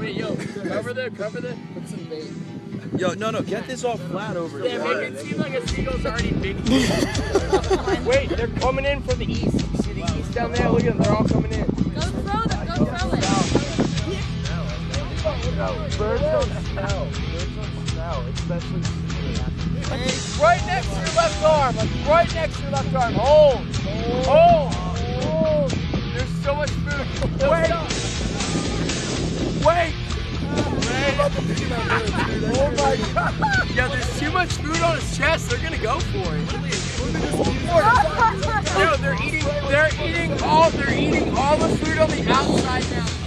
Hey, yo, cover the. Put some bait. Yo, no, get this all flat over Yeah, here. make it seem like a seagull's already big. Wait, they're coming in from the east. See the east down there? Look at them, they're all coming in. Go throw them, go throw it. Birds don't smell. Birds don't smell, especially Right next to your left arm. Like right next to your left arm. Hold. Hold. There's so much food. Wait. Wait. Oh my god. Yeah, there's too much food on his chest. They're gonna go for it. No, they're eating all the food on the outside now.